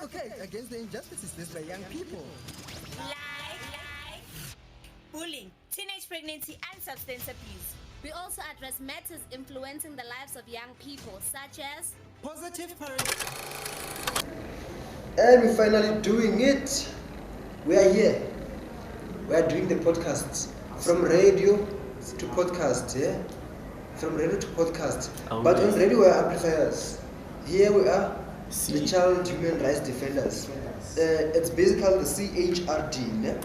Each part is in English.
advocate against the injustices faced by young people. Like bullying, teenage pregnancy, and substance abuse. We also address matters influencing the lives of young people, such as Positive parenting. And we're finally doing it. We are here. We are doing the podcasts from radio to podcast, yeah? From radio to podcast. But on radio we are amplifiers. Here we are the Child Human Rights Defenders. It's basically the CHRD, yeah?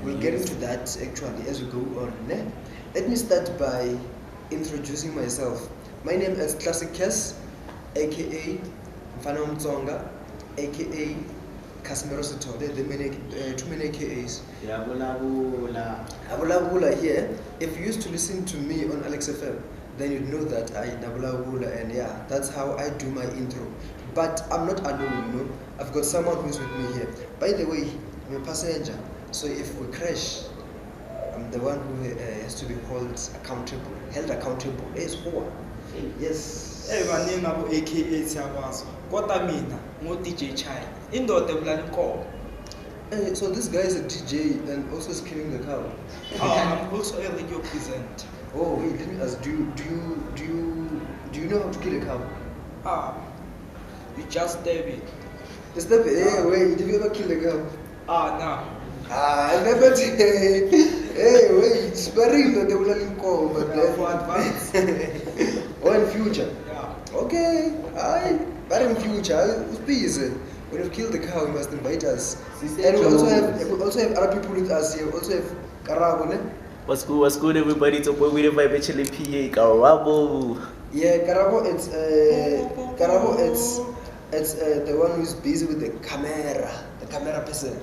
We'll get into that actually as we go on. Yeah? Let me start by introducing myself. My name is Classic Kes, aka Mfana Mtsonga, aka Casimiro. There are too many AKAs. Abula here. If you used to listen to me on Alex FM, then you'd know that I Abula, and yeah, that's how I do my intro. But I'm not alone, you know. I've got someone who's with me here. By the way, I'm a passenger, so if we crash, I'm the one who has to be held accountable. Yes. Everyone abo AKA siyabazo. Kodwa mina ngo DJ Chai. Indoda ebulala inkomo. So this guy is a DJ and also is killing the cow. I'm also a radio presenter. Oh wait, let me ask, do you know how to kill a cow? You just stab it. Step it. Hey, wait, did you ever kill a cow? No. I never did. Hey, wait, sparing the devil call, but For advance. or in future. Yeah. Okay, but in future, please. When you kill the cow, you must invite us. And we also have other people with us here. We also have Karabo, ne? What's good, everybody? It's a boy with a vibe, actually, PA, Karabo. Yeah, Karabo, it's the one who's busy with the camera person.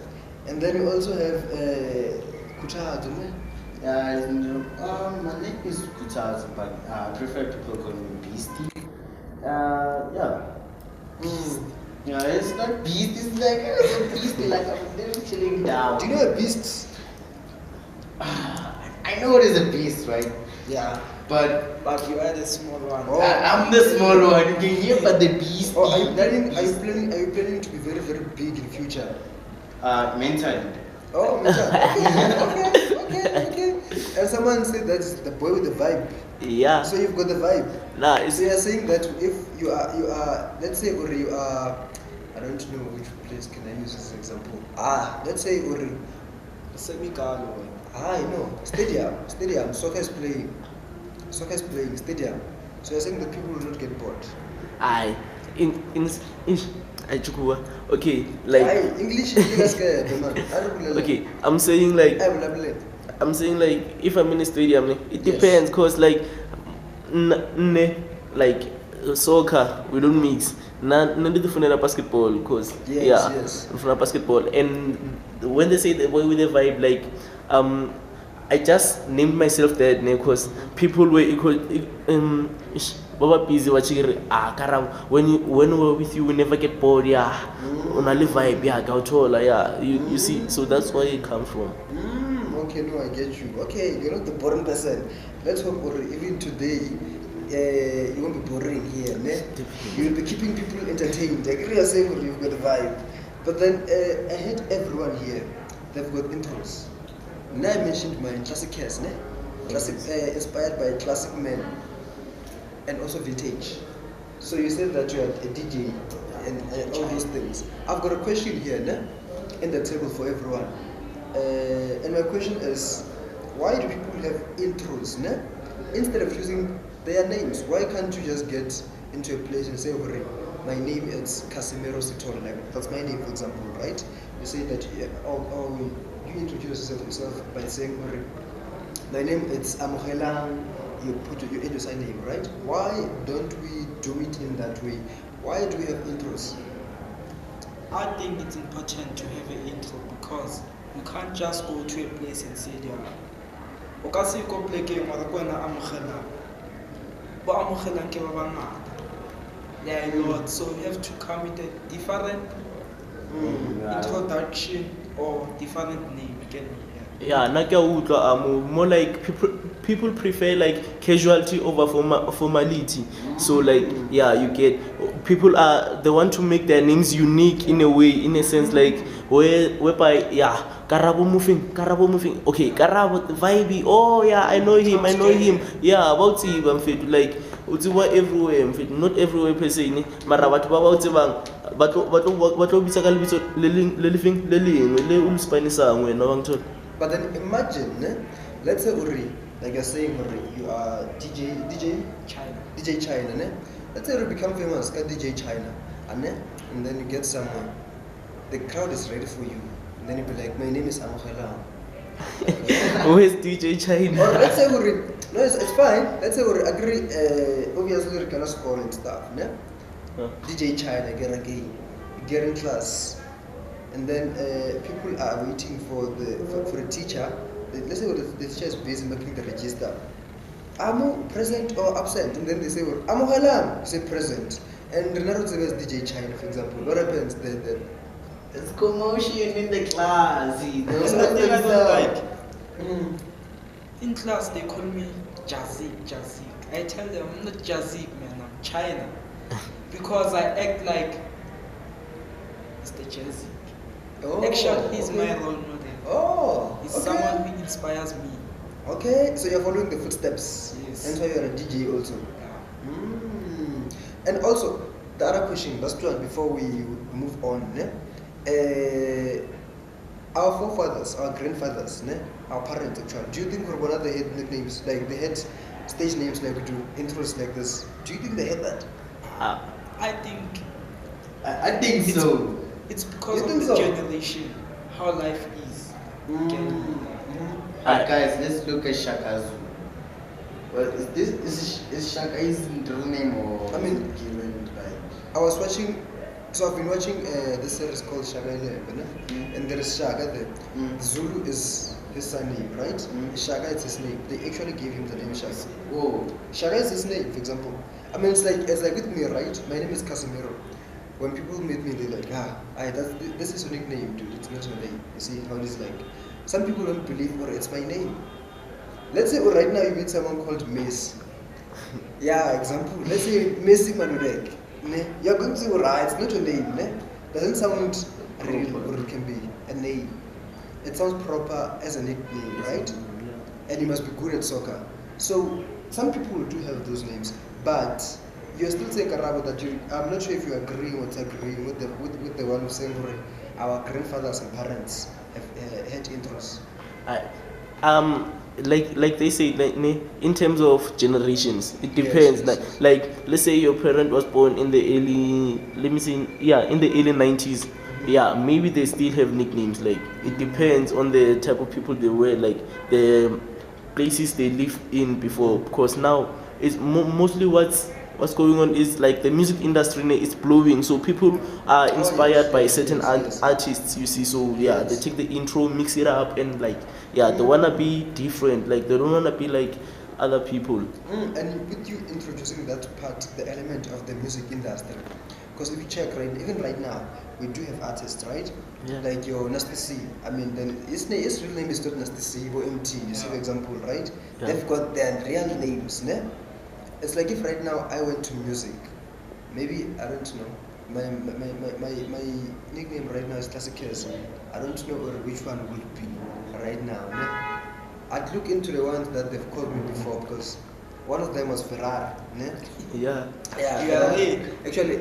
And then we also have Khuthadzo, ne? My name is Khuthadzo, but I prefer people call me Beastie. Yeah, it's not beast, it's like a beast, like I'm little chilling down. Do you know a beast? I know it is a beast, right? Yeah. But you are the small one. Oh. I'm the small one, you can hear but the beast. Oh, are you planning to be very, very big in future? Mentally. Oh, okay. And someone said that's the boy with the vibe. Yeah. So you've got the vibe. Nah, So you're saying that if you are, let's say, or you are, I don't know which place can I use as an example. Let's say, or Semigalo. I know, stadium, soccer is playing, stadium. So you're saying that people will not get bored. Okay, like English is scared, man. okay, I'm saying like if I'm in a stadium, it depends, cause like like soccer we don't mix. None of basketball, cause yes. for basketball. And when they say the boy with the vibe, like I just named myself that name because people were equal. Baba busy watching Karabo. When we're with you, we never get bored. Yeah, on a vibe. Yeah, Gautola. Yeah, you see. So that's where it comes from. Okay, no, I get you. Okay, you're not the boring person. Let's hope even today you won't be boring here. Ne? You'll be keeping people entertained. I agree, you're saying you've got a vibe. But then I hate everyone here. They've got intros. Now I mentioned my classic cast, ne? Classic, inspired by classic men and also vintage. So you said that you are a DJ and all those things. I've got a question here, ne? In the table for everyone. And my question is, why do people have intros, ne? Instead of using their names, why can't you just get into a place and say, okay, my name is Casimiro, like that's my name, for example, right? You say that, you introduce yourself by saying, okay, my name is Amogelang, you put your name, right? Why don't we do it in that way? Why do we have intros? I think it's important to have an intro because you can't just go to a place and say there. Okasi ko play game wa kona Amogelang. Ba Amogelang ke ba bangata. Yeah, a lot. So you have to come with a different introduction or different name. Yeah, more like people prefer like casualty over formality. So like you get people they want to make their names unique in a way, in a sense, like whereby Karabo moving. Okay, Karabo vibe. Oh yeah, I know him. Yeah, about him. I'm fit like utsiwa everywhere. I'm fit not everywhere per se. Mara batho ba ba utsibang batlo bitsa ka lebitso le lengwe le ulispanisang wena wa ngithola. But then imagine, let's say Uri, like you're saying Uri, you are DJ China, ne? Let's say you become famous, got DJ China, and then you get someone, the crowd is ready for you, and then you be like, my name is Amogelang. Who is DJ China? Or let's say Uri, no, it's fine. Let's say Uri agree, obviously you cannot score and stuff, ne? DJ China, get in class. And then people are waiting for a teacher. Let's say the teacher is busy making the register. Amo present or absent? And then they say, Amogelang, say present. And Renato says DJ China, for example. What happens then? There's commotion in the class. There's nothing I don't like. In class, they call me Jazik. I tell them, I'm not Jazik, man, I'm China. Because I act like Mr. Jazik. Actually, he's my role model. He's someone who inspires me. Okay, so you're following the footsteps. Yes. And so you're a DJ also. Yeah. And also, the other question, last one before we move on. Our forefathers, our grandfathers, our parents actually, do you think Korbona they had nicknames, like they had stage names like do intros like this? Do you think they had that? I think so. It's because of the generation, how life is. Guys, let's look at Shaka Zulu. Well, is Shaka his real name or I mean, given by? I was watching, so I've been watching this series called Shaka 11, and there is Shaka there. Zulu is his surname, right? Shaka is his name. They actually gave him the name Shaka. Oh, Shaka is his name, for example. I mean, it's like with me, right? My name is Casimiro. When people meet me, they're like, this is your nickname, dude. It's not your name. You see how it is like. Some people don't believe, or it's my name. Let's say, right now you meet someone called Mace. Example. Let's say Messi Manurek. You're going to say, it's not your name. Doesn't sound real, or it can be a name. It sounds proper as a nickname, right? And you must be good at soccer. So some people do have those names, but you're still saying Karabo that I'm not sure if you agree or disagreeing with the one who's saying our grandfathers and parents have had intros. Like they say, like, in terms of generations, it depends. Yes. Like let's say your parent was born in the early, in the early 90s. Maybe they still have nicknames. Like it depends on the type of people they were, like the places they lived in before. Because now it's mostly what's going on is like the music industry is blowing, so people are inspired by certain artists, you see. So they take the intro, mix it up, and like they wanna be different, like they don't wanna be like other people. And with you introducing that part, the element of the music industry, because if you check even right now, we do have artists, right? Like your Nasty C. I mean, then his real name is not Nasty C or MT. You see, for example, right? They've got their real names, It's like if right now I went to music, maybe, I don't know, my nickname right now is Classicers. I don't know which one would be right now. I'd look into the ones that they've called me before, because one of them was Ferrari. Actually,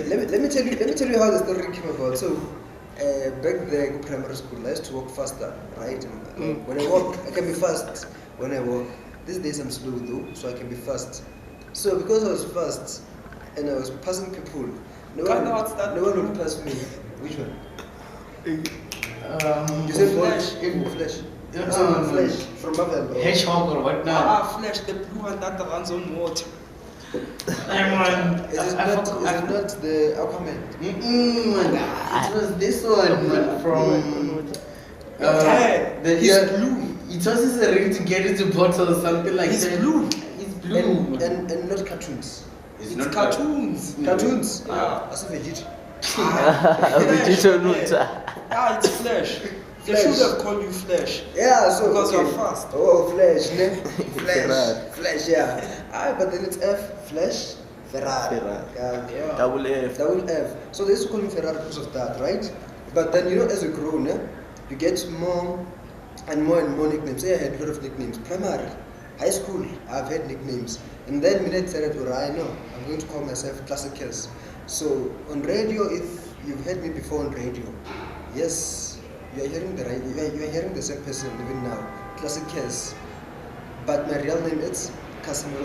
let me tell you how the story came about. So back there in primary school, I used to walk faster, right? When I walk, I can be fast. When I walk, these days I'm slow though, so I can be fast. So because I was fast and I was passing people, no one would pass me. Which one? You said Flash. Flash. Flash from Marvel. Hedgehog or what now? Flash, the blue one that runs on water. Is it not the Aquaman? It was this one from. He's blue. It was his ring to get into bottle or something like He's that. blue. He's blue. And not cartoons. It's not cartoons. Cartoons? Yeah. As a Vegeta. Vegeta Nuta. It's Flash. They should have called you Flash. Yeah, so because okay. you're fast. Oh, Flash, ne? Ferrari. Flash, yeah. But then it's F, Flash, Ferrari. Ferrari. Yeah. Double F. Double F. So they used to call him Ferrari because of that, right? But then, you know, as you grow, ne, you get more and more nicknames. Say I had a lot of nicknames. Primary, high school, I've had nicknames. And then when I decided, I know, I'm going to call myself Classicus. So on radio, if you've heard me before on radio, yes, you are hearing the right, you are hearing the same person even now, Classicus. But my real name is Casimiro.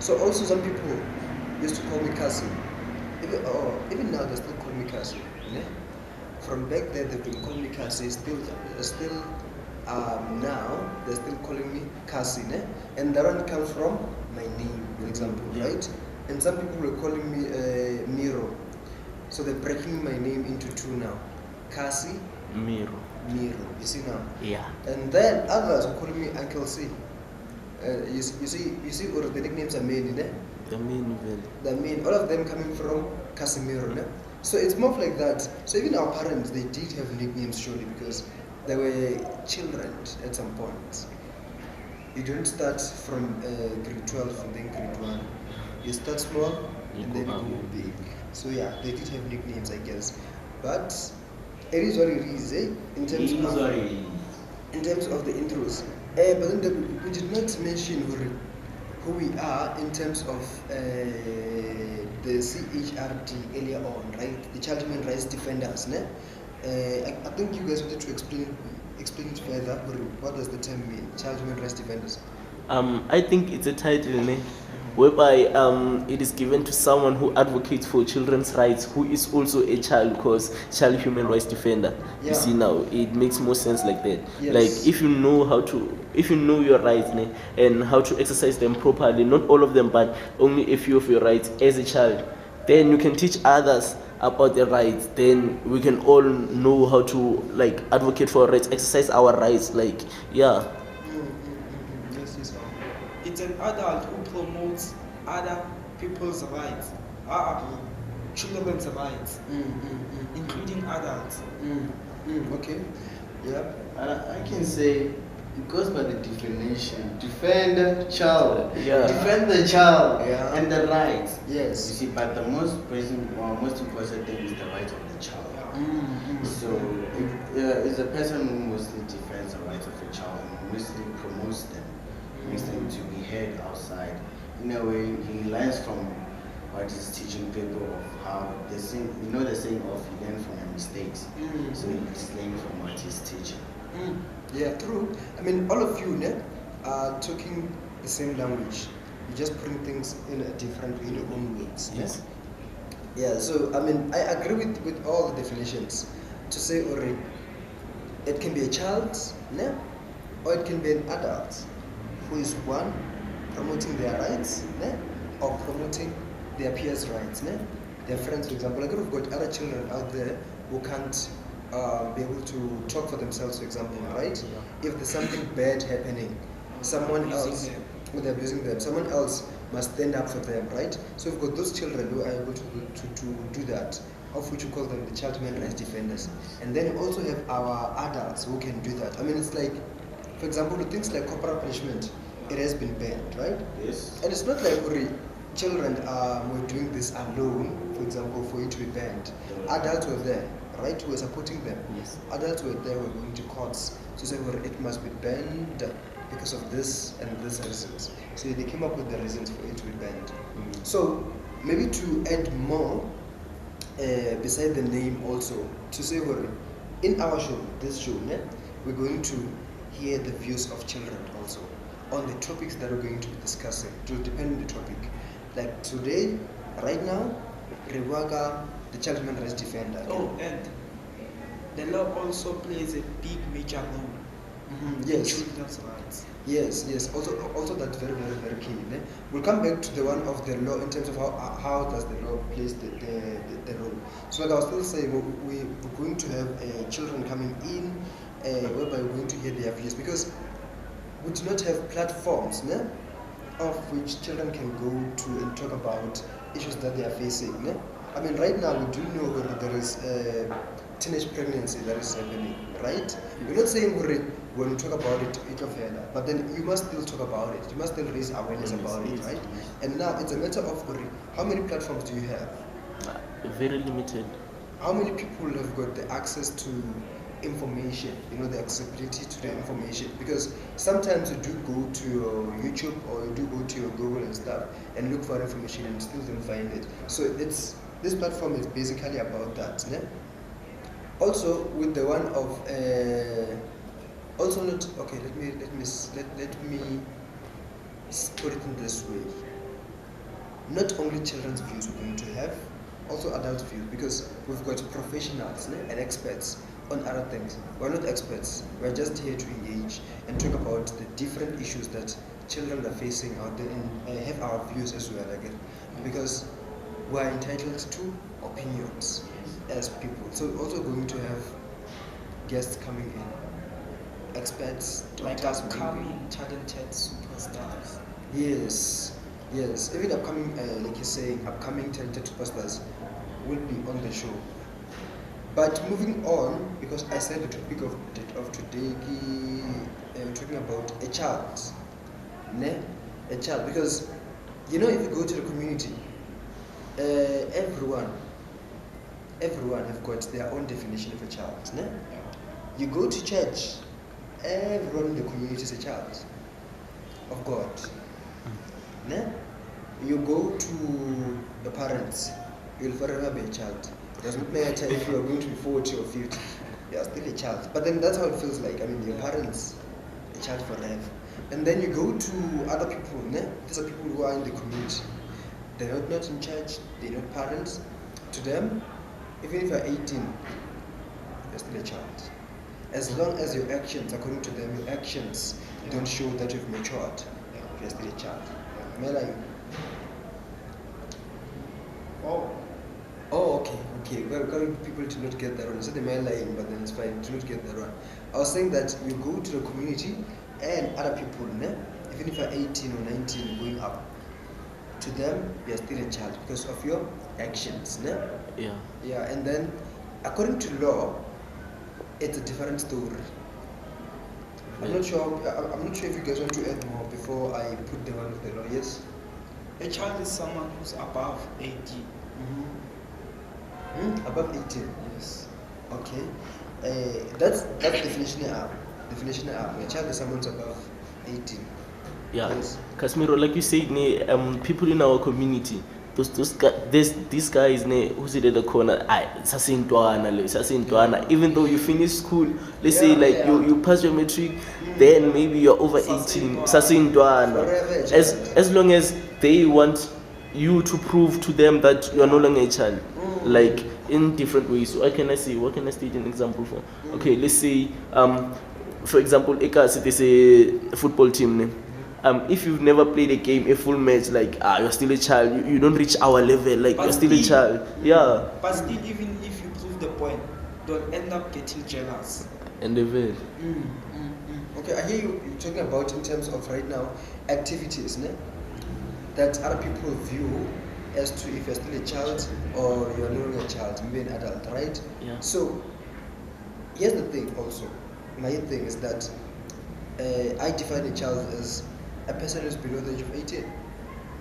So also some people used to call me Casim. Even now they still call me Casim. Yeah? From back then they've been calling me Casim. Still now they're still calling me Casim. And that one comes from my name, for example, right? And some people were calling me Miro. So they're breaking my name into two now. Kasi, Miro. You see now? Yeah. And then others are calling me Uncle C. You see, all the nicknames are made, ne? The main valley. The main, all of them coming from Casimiro, ne? So it's more like that. So even our parents, they did have nicknames surely because they were children at some point. You don't start from grade 12 and then grade 1. You start small and then you go big. So yeah, they did have nicknames, I guess. But it is what it is, eh? In terms of the intros. But then we did not mention who we are in terms of the CHRD earlier on, right? The Child Human Rights Defenders, ne? I think you guys wanted to explain it further. What does the term mean, Child Human Rights Defenders? I think it's a title, ne? Whereby it is given to someone who advocates for children's rights, who is also a child, because child human rights defender. Yeah. You see now, it makes more sense like that. Yes. Like if you know your rights, ne, and how to exercise them properly, not all of them, but only a few of your rights as a child, then you can teach others about their rights. Then we can all know how to like advocate for our rights, exercise our rights. Like yeah. Yes. It's an adult who promotes other people's rights, children's rights, including adults. Okay. Yeah. I can say it goes by the definition. Defend the child. Yeah. Defend the child Yeah. and the rights. Yes. You see, but the most important thing is the rights of the child. So it's a person who mostly defends the rights of a child and mostly promotes them, makes them to be heard outside. In a way, he learns from what he's teaching people of how they sing. The saying of you learn from your mistakes. So he's learning from what he's teaching. Yeah, true. I mean, all of you are talking the same language. You're just putting things in a different way, in your own ways. Yes. Yeah, so I mean, I agree with all the definitions. To say already, it can be a child, or it can be an adult who is one promoting their rights, or promoting their peers' rights, their friends, for example. Like we've got other children out there who can't be able to talk for themselves, for example, right? If there's something bad happening, someone else, they're abusing them, someone else must stand up for them, right? So we've got those children who are able to do that, of which we call them the child human rights defenders. And then we also have our adults who can do that. I mean, it's like, for example, with things like corporal punishment, it has been banned, right? Yes. And it's not like children were doing this alone, for example, for it to be banned. Adults were there, right? We were supporting them. Yes. Adults were there, were going to courts to say, it must be banned because of this and this reasons. So they came up with the reasons for it to be banned. So maybe to add more, beside the name also, to say, in our show, this show, we're going to hear the views of children also on the topics that we're going to be discussing. It will depend on the topic. Like today, right now, Rewaga, the child human rights defender. Oh, and the law also plays a big major role in Yes. children's rights. Yes. Also that's very, very, very key. We'll come back to the one of the law in terms of how does the law plays the role. So like I was still saying, we're going to have children coming in, whereby we're going to hear their views, because we do not have platforms of which children can go to and talk about issues that they are facing. I mean, right now we do know that there is teenage pregnancy that is happening, right? We're not saying when we talk about it, but then you must still talk about it. You must still raise awareness about it, right? And now it's a matter of how many platforms do you have? Very limited. How many people have got the access to information, the accessibility to the information? Because sometimes you do go to your YouTube or you do go to your Google and stuff and look for information and still don't find it. So this platform is basically about that. Ne? Also with the one of also not okay. Let me put it in this way. Not only children's views we're going to have, also adult views, because we've got professionals and experts on other things. We're not experts, we're just here to engage and talk about the different issues that children are facing out there and have our views as well, because we're entitled to opinions as people. So we're also going to have guests coming in, experts, like doctors, upcoming talented superstars. Yes, even upcoming, like you're saying, upcoming talented superstars will be on the show. But moving on, because I said the topic of today, talking about a child, a child, because if you go to the community, everyone have got their own definition of a child. You go to church, everyone in the community is a child of God. You go to the parents, you'll forever be a child. Doesn't matter if you are going to be 40 or 50, you are still a child. But then that's how it feels like. I mean, your parents, a child forever. And then you go to other people, these are people who are in the community. They're not in church, they're not parents. To them, even if you're 18, you're still a child. As long as your actions, according to them, your actions don't show that you've matured, you're still a child. Melanie. Oh, okay. Well, people to not get that wrong. I said the man lying, but then it's fine to not get that wrong. I was saying that you go to the community and other people, even if you're 18 or 19 going up, to them you're still a child because of your actions. Yeah, and then according to law, it's a different story. I'm not sure if you guys want to add more before I put the one of the law. Yes? A child is someone who's above 18. Above 18? Yes. Okay. That's definition up. A child is someone who's above 18. Yeah. Yes. Casimiro, like you said, people in our community, these guys who sit at the corner, even though you finish school, let's say you pass your matric, then maybe you're over 18, as long as they want you to prove to them that you're no longer a child, like in different ways. So what can I state an example for? Okay, let's say for example, it is a football team. If you've never played a game, a full match, like you're still a child, you don't reach our level, like but you're still a child. Yeah. But still, even if you prove the point, don't end up getting jealous. And the veil. Okay, I hear you talking about in terms of right now activities, that other people view as to if you're still a child or you're no longer a child, maybe an adult, right? Yeah. So here's the thing also. My thing is that I define a child as a person who's below the age of 18.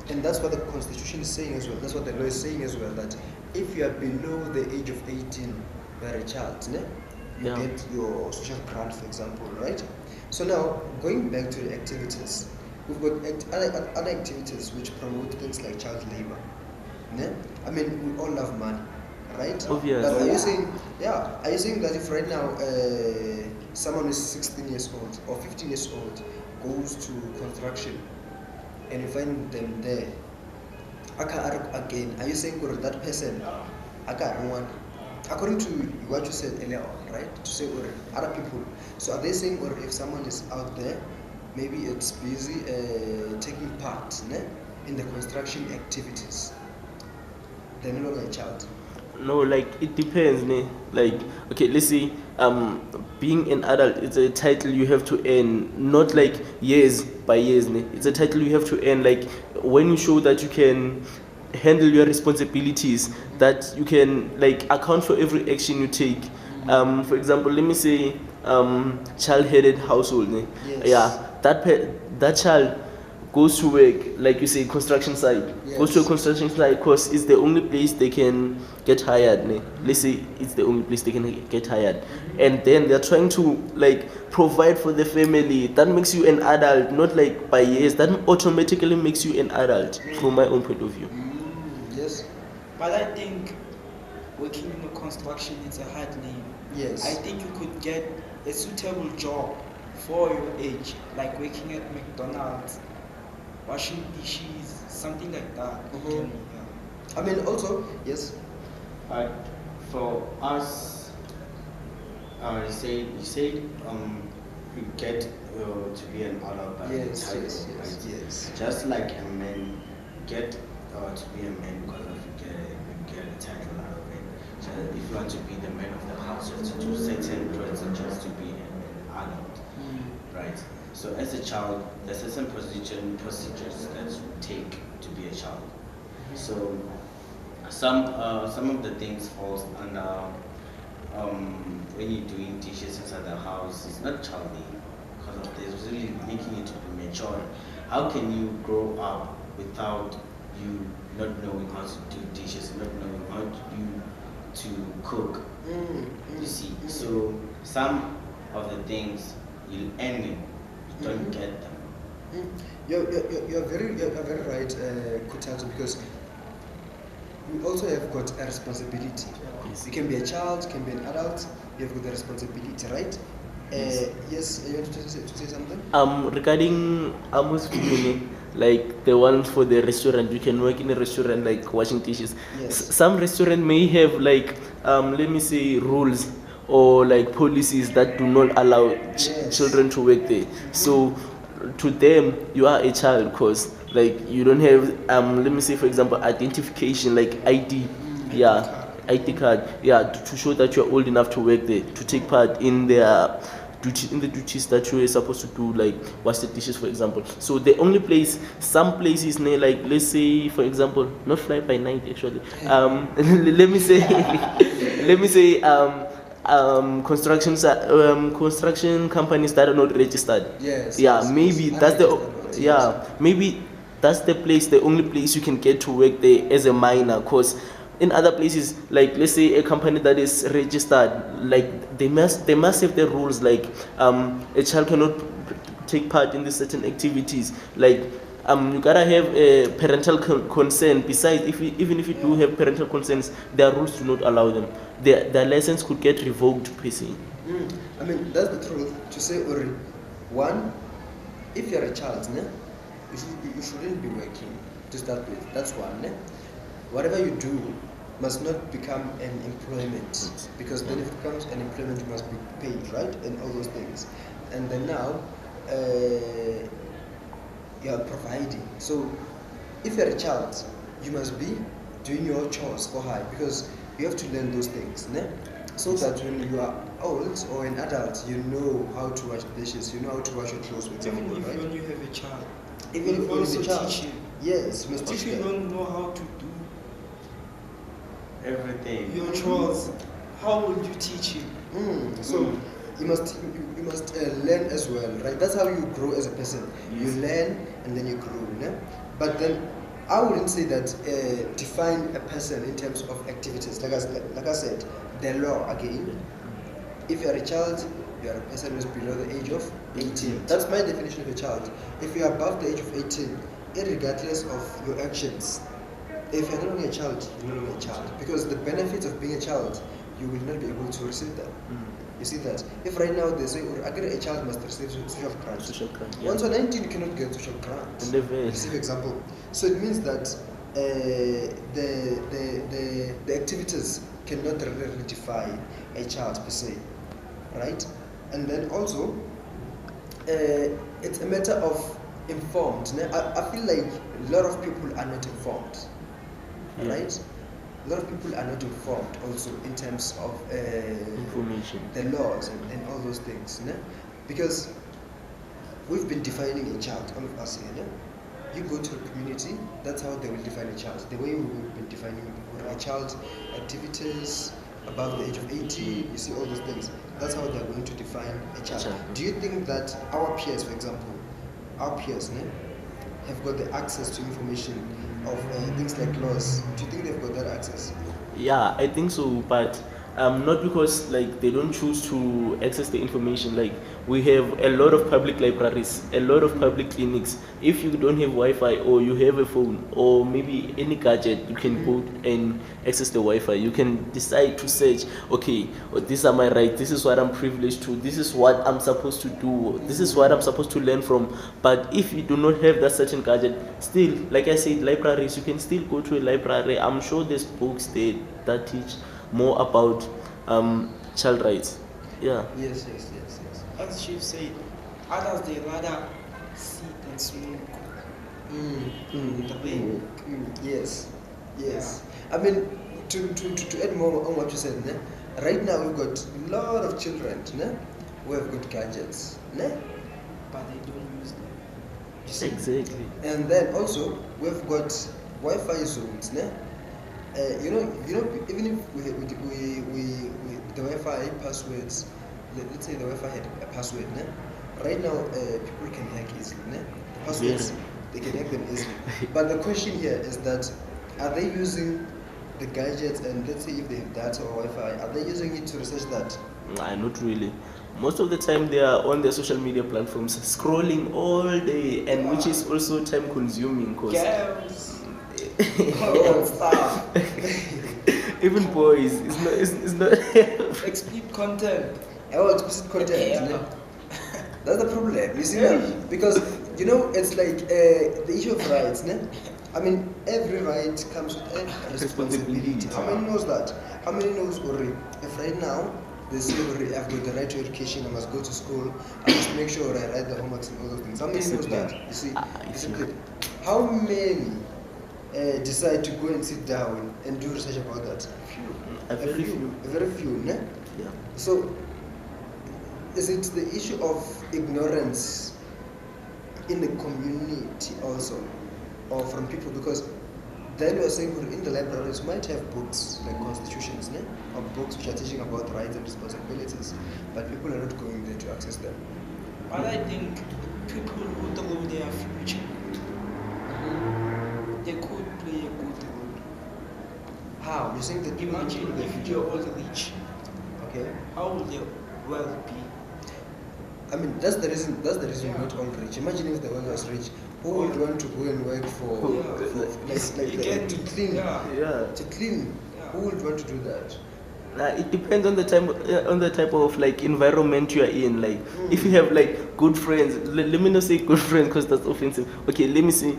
And that's what the Constitution is saying as well. That's what the law is saying as well, that if you are below the age of 18, you are a child. You get your social grant, for example, right? So now, going back to the activities, we've got other activities which promote things like child labor. I mean, we all love money, right? Obviously. But are you saying that if right now someone is 16 years old or 15 years old goes to construction and you find them there, again, are you saying that person, according to what you said earlier on, right? To say other people. So are they saying if someone is out there, maybe it's busy taking part in the construction activities, they're no longer a child? No, like it depends, like okay, let's say being an adult, it's a title you have to earn, not like years by years, it's a title you have to earn, like when you show that you can handle your responsibilities, that you can like account for every action you take. For example, let me say child-headed household. Yes. Yeah, that child goes to work, like you say, construction site. Goes to a Yes. construction site because it's the only place they can get hired. Let's say it's the only place they can get hired, and then they're trying to like provide for the family. That makes you an adult, not like by years. That automatically makes you an adult, from my own point of view. Yes. But I think working in the construction is a hard name. Yes. I think you could get a suitable job for your age, like working at McDonald's, washing dishes, something like that. Mhm. Yeah. I mean, also, yes. But for us, you say you get to be an adult by Yes, title, yes, yes, right? yes. Just like a man get to be a man because of you get a title out of it. So if you want to be the man of the house, you have to do certain procedures to be an adult, right? So as a child, there's certain procedures that you take to be a child. So some of the things falls under when you're doing dishes inside the house, it's not childish because of this, really making it to be mature. How can you grow up without you not knowing how to do dishes, not knowing how to cook? You see, so some of the things you'll end in, you don't get them. You're very right, Khuthadzo, because you also have got a responsibility. You can be a child, you can be an adult, you have got a responsibility, right? Yes, you want to say something? Regarding Amos Fumini, like the one for the restaurant, you can work in a restaurant like washing dishes. Yes. Some restaurant may have like let me say rules or like policies that do not allow Yes. children to work there. So to them, you are a child because like you don't have let me say for example identification like ID, yeah, ID card, yeah, to show that you are old enough to work there, to take part in their duties that you are supposed to do, like wash the dishes, for example. So the only place, some places, like let's say, for example, not fly by night actually. Let me say, construction companies that are not registered. Yes, Yeah, yes, maybe yes. that's the Unregistered ones, yeah yes. maybe that's the only place you can get to work there as a minor, cause in other places, like let's say a company that is registered, like they must have the rules, like a child cannot take part in these certain activities, like you gotta have a parental consent. Besides, even if you do have parental consents, their rules do not allow them. Their license could get revoked per se. I mean, that's the truth. To say, Ori, one, if you're a child, you shouldn't be working to start with. That's one. Whatever you do must not become an employment, because then if it becomes an employment, you must be paid, right? And all those things. And then now, you are providing. So, if you're a child, you must be doing your chores for high, because you have to learn those things, so that when you are old or an adult, you know how to wash dishes, you know how to wash your clothes, for Even example, if right? when you have a child, Even if you you're also a child, teach him. yes, you must If teach you them. don't know how to do Everything. your chores, how will you teach him? So you must learn as well, right? That's how you grow as a person. You learn and then you grow, But then I wouldn't say that define a person in terms of activities. Like I said, the law again. If you are a child, you are a person who is below the age of 18. That's my definition of a child. If you are above the age of 18, irregardless of your actions, if you're no longer a child, you're no longer a child. Because the benefits of being a child, you will not be able to receive them. You see that? If right now they say, a child must receive social grant. Social grant, yeah. Once you're 19, you cannot get social grant. Never. Receive example. So it means that the activities cannot really define a child per se, right? And then also, it's a matter of informed. I feel like a lot of people are not informed, right? A lot of people are not informed also in terms of Information. the laws and all those things, because we've been defining a child, all of us here, you go to a community, that's how they will define a child. The way we've been defining a child, activities above the age of 18, you see all those things. That's how they're going to define a child. Do you think that our peers, for example, our peers have got the access to information of things like laws? Do you think they've got that access? Yeah, I think so, but not because like they don't choose to access the information. Like we have a lot of public libraries, a lot of public clinics. If you don't have Wi-Fi or you have a phone or maybe any gadget, you can go and access the Wi-Fi. You can decide to search, okay, these are my rights, this is what I'm privileged to, this is what I'm supposed to do, this is what I'm supposed to learn from. But if you do not have that certain gadget, still, like I said, libraries, you can still go to a library. I'm sure there's books there that teach more about child rights. Yeah. Yes. As Chief said, others they rather sit and smoke. The way. Yes. I mean, to add more on what you said, right now we've got a lot of children who have got gadgets, But they don't use them. Exactly. and then also we've got Wi-Fi zones. You know, even if we the Wi-Fi passwords, let's say the Wi-Fi had a password, right now people can hack easily. The passwords, they can hack them easily. But the question here is that, are they using the gadgets, and let's say if they have data or Wi-Fi, are they using it to research that? Nah, not really. Most of the time they are on their social media platforms scrolling all day, and which is also time consuming because Girls. Stuff. even boys, it's not Explicit content. Explicit content. That's the problem. You see that? Because it's like the issue of rights. I mean, every right comes with a responsibility. How many knows that? How many knows already? If right now they say already I've got the right to education, I must go to school, I must make sure I write the homeworks and all those things. How many knows that? You see, discipline. How many decide to go and sit down and do research about that? A very few. A very few, Yeah. So, is it the issue of ignorance in the community also, or from people? Because then we are saying in the libraries might have books like constitutions, or books which are teaching about rights and responsibilities, but people are not going there to access them. But I think people who know their future, they could play a good role. How? You think that people Imagine in the if future? you're all rich, Okay. how would the world be? I mean, that's the reason we're not all rich. Imagine if the world was rich. Who would want to go and work for You get to me? clean? Yeah. To clean. Yeah. Who would want to do that? It depends on the type of like environment you are in. Like if you have like good friends, let me not say good friends because that's offensive. Okay, let me say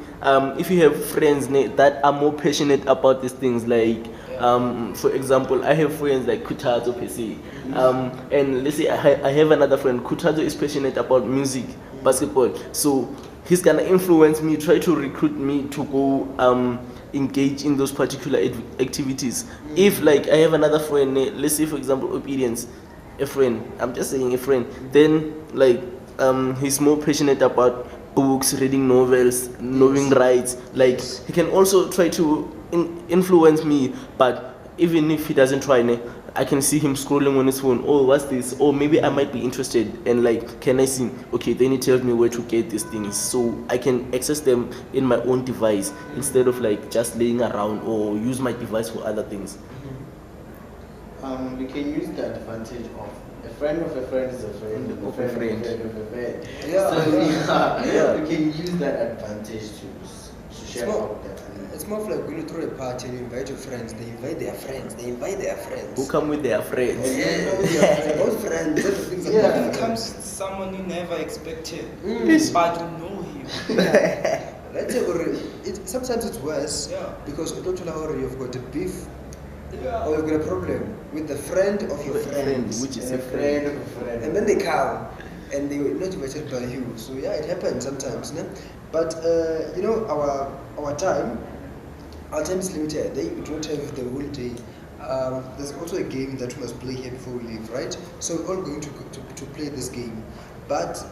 if you have friends that are more passionate about these things. Like for example, I have friends like Khuthadzo per se. And let's say I have another friend. Khuthadzo is passionate about music, basketball. So he's gonna influence me, try to recruit me to go engage in those particular activities. If like I have another friend, let's say for example obedience, a friend, I'm just saying a friend, then like he's more passionate about books, reading novels, knowing rights. Like he can also try to influence me, but even if he doesn't try, I can see him scrolling on his phone. Oh, what's this? Oh, maybe I might be interested. And like, can I see? Okay, then he tells me where to get these things, so I can access them in my own device instead of like just laying around or use my device for other things. We can use the advantage of a friend of a friend is a friend of a friend of a friend. So we can use that advantage to share out that. It's more like when you throw a party and you invite your friends, they invite their friends, they invite their friends. Who come with their friends? All friends, everything's Here comes someone you never expected, but you know him. Let's say, sometimes it's worse because you've got a beef or you've got a problem with the friend of your friend, which is A friend of a friend. and then they come and they were not invited by you. So yeah, it happens sometimes. But our time is limited. We don't have the whole day. There's also a game that we must play here before we leave, right? So we're all going to play this game. But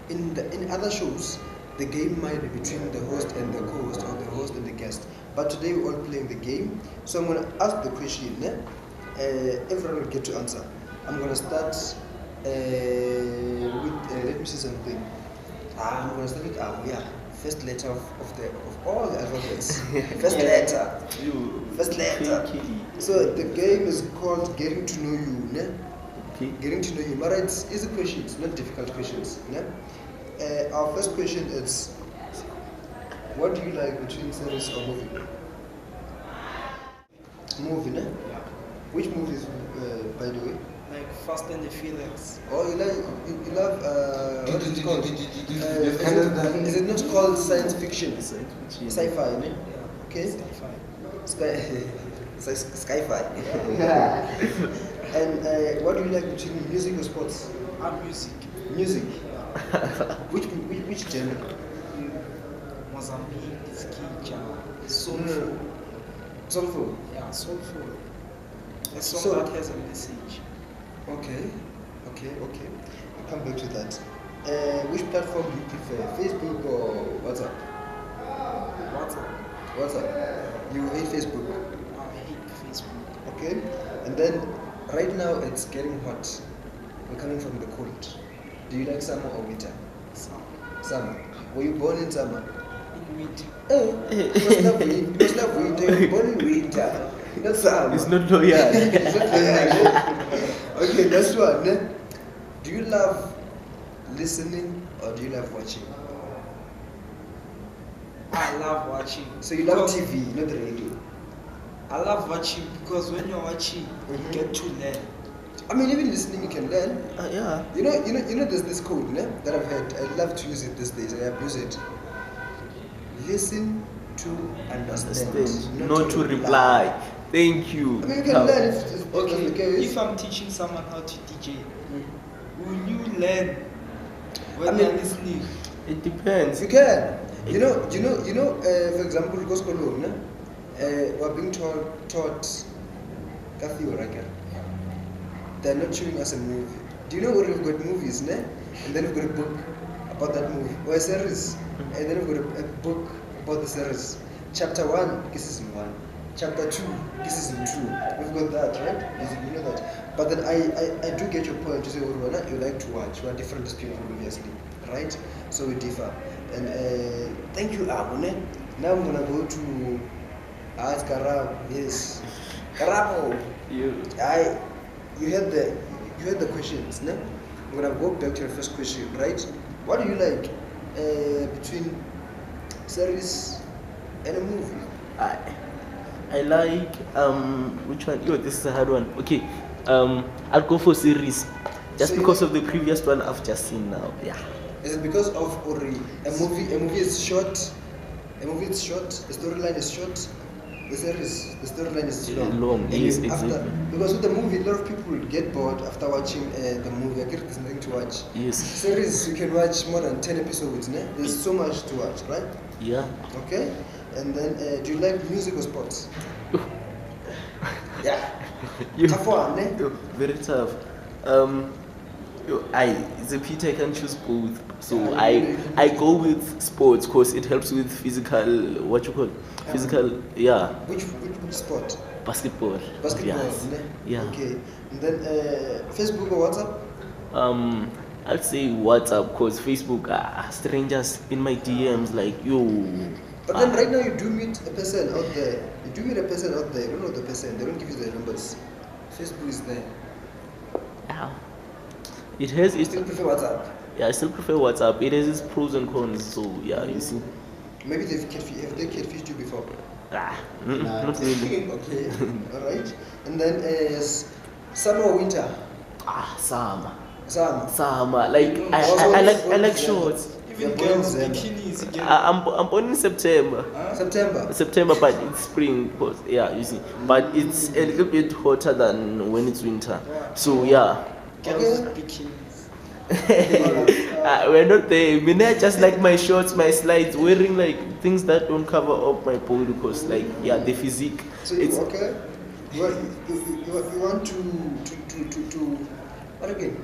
in other shows, the game might be between the host and the co-host, or the host and the guest. But today we're all playing the game. So I'm going to ask the question. Everyone will get to answer. I'm going to start with, let me see something. I'm going to start with, first letter of all the alphabets. First letter. First letter. So the game is called Getting to Know You. Ne? Okay. Getting to know you. But it's easy questions, not difficult questions. Ne? Our first question is, what do you like between series or movie? Movie, ne? Yeah. Which movies, by the way? Like Fast and the Furious. Oh, you love, what is it called? Is it not called science fiction? Sci-fi, ne? Yeah. Okay. Sci-fi. Sci-fi. And what do you like between music or sports? Music. Music. Yeah. Which genre? Mozambique, Skija, Soulful. Soulful. Yeah, Soulful. A song So- that has a message. Okay. I'll come back to that. Which platform do you prefer? Facebook or WhatsApp? WhatsApp. You hate Facebook. I hate Facebook. Okay. And then right now it's getting hot. We're coming from the cold. Do you like summer or winter? Summer. Were you born in summer? In winter. You must love winter. You were born in winter. Not summer. It's not loyal. It's not loyal. Okay, next one. Do you love listening or do you love watching? I love watching. So you love Because TV, not radio. I love watching because when you're watching, Mhm. you get to learn. I mean, even listening you can learn. Yeah. You know. There's this code, ne, that I've heard. I love to use it these days. I abuse it. Listen to understand, Understand. Not to reply. Thank you. I mean, you can learn if Okay, okay. if I'm teaching someone how to DJ, will you learn when I mean- they're listening? It depends. You can. You know. For example, go school, ne? We're being taught Kathy or Raka. They're not showing us a movie. Do you know what we've got movies, ne? And then we've got a book about that movie, or a series, and then we've got a book about the series. Chapter 1, this is in 1. Chapter 2, this is in 2. We've got that, right? You know that. But then I do get your point. You say, Urwana, you like to watch. We are different as people, obviously, right? So we differ. And thank you, Abune. Now I'm gonna go to ask Karabo. Yes, Karabo. You heard the questions, no? I'm gonna go back to your first question, right? What do you like between series and a movie? I like which one? Yo, this is a hard one. Okay. I'll go for series. Just So you because like- of the previous one I've just seen now. Yeah. Is it because of a movie is short? A movie is short. The storyline is short. The storyline is long. Long, And yes, you- exactly. Because with the movie, a lot of people will get bored after watching the movie. I get there's nothing to watch. Yes. Series, you can watch more than 10 episodes. Ne? There's so much to watch, right? Yeah. Okay. And then, do you like music or sports? Yeah. Tough one, ne? Yo, very tough. It's a pity I can choose both. So Yeah, I go with sports because it helps with physical, yeah, Which sport? basketball. Basketball, Yes. ne? Yeah. Okay. And then, Facebook or WhatsApp? I'd say WhatsApp because Facebook, strangers in my DMs like, yo. But then right now you do meet a person out there. You don't know the person. They don't give you their numbers. Facebook is there. It has You its, still prefer WhatsApp? yeah, I still prefer WhatsApp. It has its pros and cons. So yeah, you see. Maybe have they catfished you before? Not really. Okay. Alright. And then summer or winter? Summer. Summer. Like I like shorts. Even You're born in girls' December. bikinis, you get I'm born in September. September. But it's spring, because yeah, you see. But it's a little bit hotter than when it's winter. So yeah. girls' Okay. bikinis. We're not there. I mean, I just like my shorts, my slides, wearing like things that don't cover up my body because like yeah, the physique. So It's okay. You want to what again?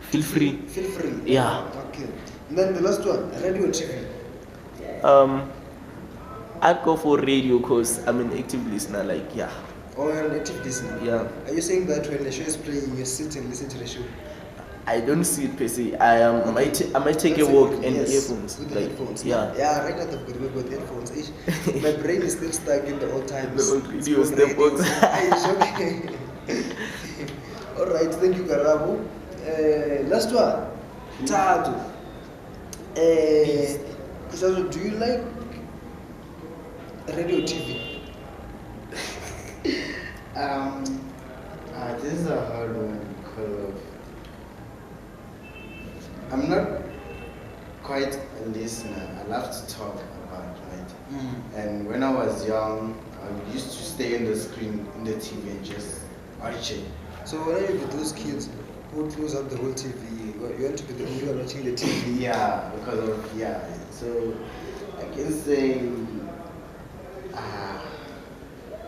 feel free. Feel free. Yeah. Okay. And then the last one, radio or TV? I'd go for radio because I'm an active listener. Like, yeah. Or you're an active listener? Yeah. Are you saying that when the show is playing, you sit and listen to the show? I don't see it per se. I might take a walk and earphones. With the headphones. Yeah. Yeah, right now I've got to work with headphones. My brain is still stuck in the old times. The old videos, the books. Alright, thank you, Karabo. Last one. Khuthadzo. Khuthadzo, do you like radio TV? This is a hard one because I'm not quite a listener. I love to talk about, right? And when I was young, I used to stay in the screen, in the TV and just watch it. So when are you with those kids who close up the whole TV? You want to be the only one watching the TV? Yeah, because of, yeah. So I can say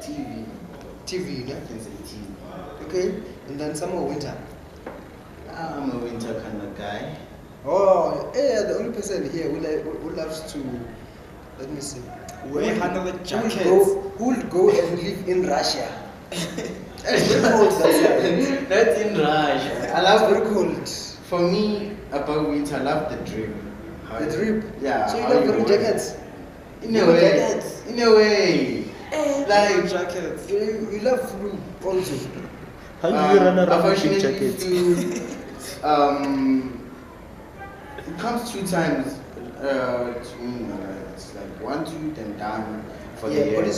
TV. TV, yeah? I can say TV. Okay, and then summer or winter? I'm a winter kind of guy. Oh, yeah, the only person here who loves to, let me see, Wear 100 jackets. who will go and live in Russia? It's very cold outside. That's in Russia. I love It's very cold. For me, about winter, I love the drip. The drip? Yeah. So you how love you wearing wear it. jackets? In a way. In a way. Like, jackets. You love flu also. How do you run around with big unfortunately, jackets? it comes 2 times. It's like 1, 2, then down for the year.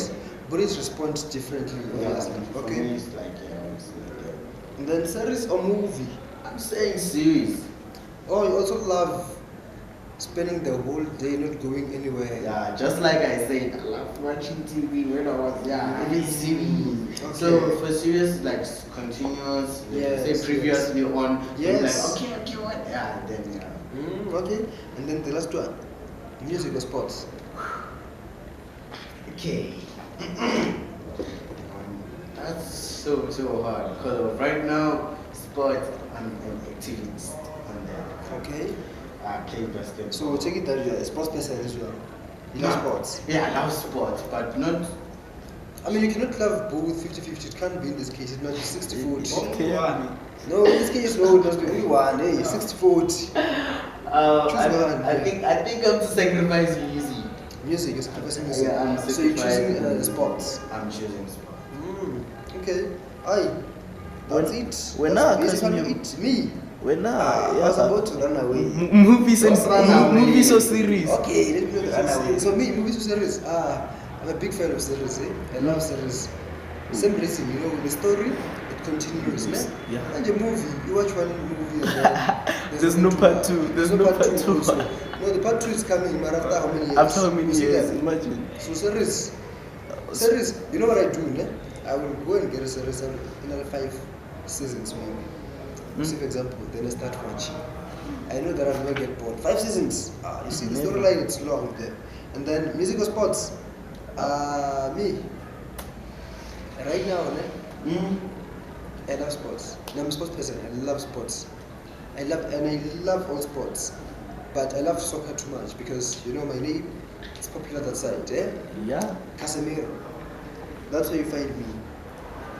Bodies respond differently, obviously. For Okay. me, it's like, it's like, And then series or movie? I'm saying series. Oh, you also love spending the whole day not going anywhere. Yeah, just like I said, I love watching TV when I was every series. Okay. So for series like continuous, like Yes, say previously on, Yes. like okay, what? Yeah, then yeah. Okay. And then the last one, music or sports? Okay. That's so hard because right now sports and activities on there. Okay. I play basketball. So take it that you're a sports person as well. You love sports. Yeah, I love sports, but not. I mean, you cannot love both 50-50. It can't be in this case. It must be 60-40. Okay. No, in this case, no, it must be only one. Hey, 60-40. I think I have to sacrifice music. Music is sacrificing music. Yeah, I'm so you're choosing sacrificing sports. I'm choosing sports. Okay. Aye. That's it. When That's now, basically Casimiro? it. Me. When I was about to run away. movies and Don't run away. movies or series. Okay, let me not run away. So me, movies or series? I'm a big fan of series. I love series. Same reason, the story, it continues. Yeah. And the movie, you watch one movie and then There's no part 2. There's no part 2. also. No, the part 2 is coming, but after how many years? After how many You see years? that? Imagine. So series, you know what I do? I will go and get a series in another 5 seasons maybe. Say for example, then I start watching. I know that I will not get bored. 5 seasons. You see the storyline, it's long there. And then music or sports. Me. Right now, I love sports. I'm a sports person. I love sports. I love all sports. But I love soccer too much because my name is popular that side. Yeah. Casimiro. That's where you find me.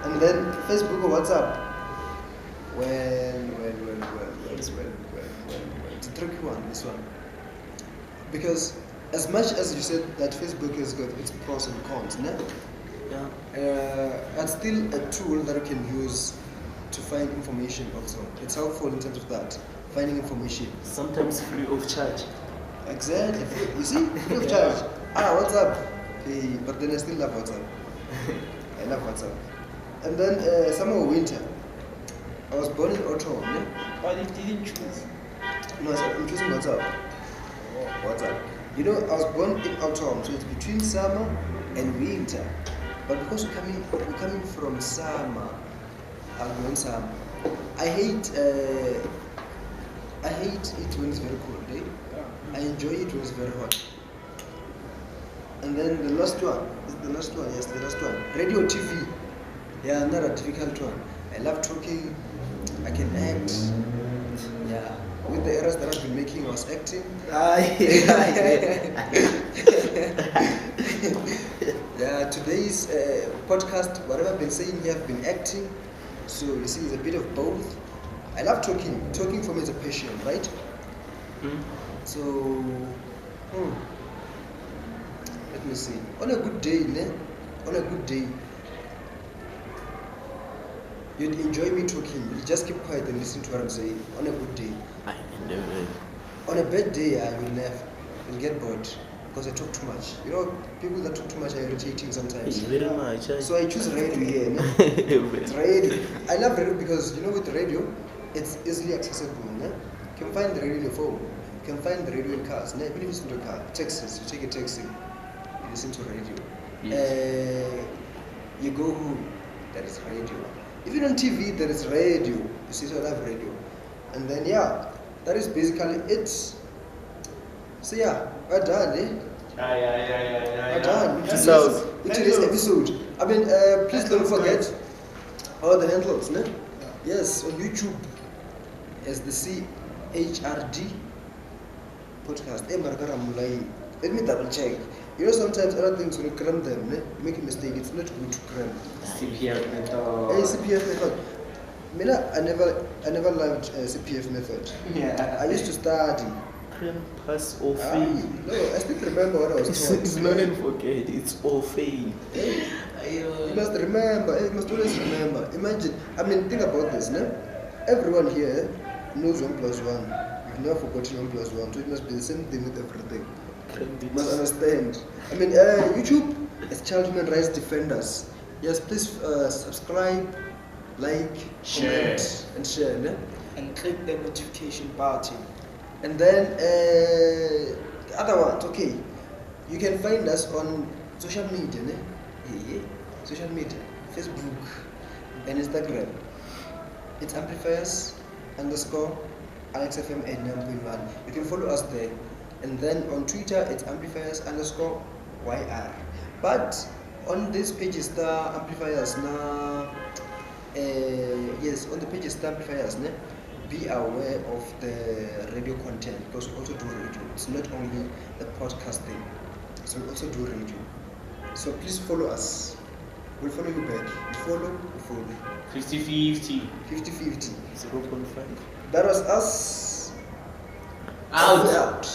And then Facebook or WhatsApp. Well. It's a tricky one, this one. Because as much as you said that Facebook has got its pros and cons, it's still a tool that you can use to find information also. It's helpful in terms of that, finding information. Sometimes free of charge. Exactly. You see? Free of charge. WhatsApp. Hey, but then I still love WhatsApp. I love WhatsApp. And then summer or winter. I was born in autumn. But you didn't choose. No, I'm choosing WhatsApp. WhatsApp. I was born in autumn, so it's between summer and winter. But because we're coming from summer, I'm going summer. I hate it when it's very cold. I enjoy it when it's very hot. And then the last one. Is the last one? Yes, the last one. Radio or TV. Yeah, not a difficult one. I love talking. I can act. Yeah. With the errors that I've been making, I was acting. Yeah, today's podcast, whatever I've been saying here, I've been acting. So you see, it's a bit of both. I love talking. Talking for me is a passion, right? So, let me see. On a good day, on a good day, you'd enjoy me talking. You'll just keep quiet and listen to what I'm saying. On a good day. I never. On a bad day, you'll never. You'll get bored because I talk too much. You know, people that talk too much are irritating sometimes. Very much. So I choose radio here. It's radio. I love radio because, you know, with radio, it's easily accessible. You can find the radio in your phone. You can find the radio in cars. Even if you listen to a car, taxis, you take a taxi, you listen to radio. Yes. You go home, there is radio. Even on TV, there is radio. You see, so I love radio. And then, yeah, that is basically it. So, yeah, we're done, We're done with today's episode. I mean, please don't forget all the handles, Yes, on YouTube, as the CHRD podcast. Let me double check. You know, sometimes other things when you cram them, you make a mistake. It's not good to cram. CPF method. CPF method. I never loved CPF method. Yeah. I used to study. Cram, pass or fail. No, I still remember what I was taught. It's not and forget. It's all fail. You must remember. You must always remember. Imagine. I mean, think about this. Everyone here knows 1 plus 1. You've never forgotten 1 plus 1. So it must be the same thing with everything. You must understand. I mean, YouTube is Child Human Rights Defenders. Yes, please subscribe, like, comment, and share. And click the notification button. And then the other one, okay. You can find us on social media, social media, Facebook and Instagram. It's amplifiers _ AlexFM 89.1. You can follow us there. And then on Twitter, it's amplifiers _ YR. But on this page is the amplifiers yes, on the page is the amplifiers. Be aware of the radio content because we also do radio. It's not only the podcasting, so we also do radio. So please follow us. We'll follow you back. You follow. 50-50. 50-50. 0.5. That was us. Out. Out.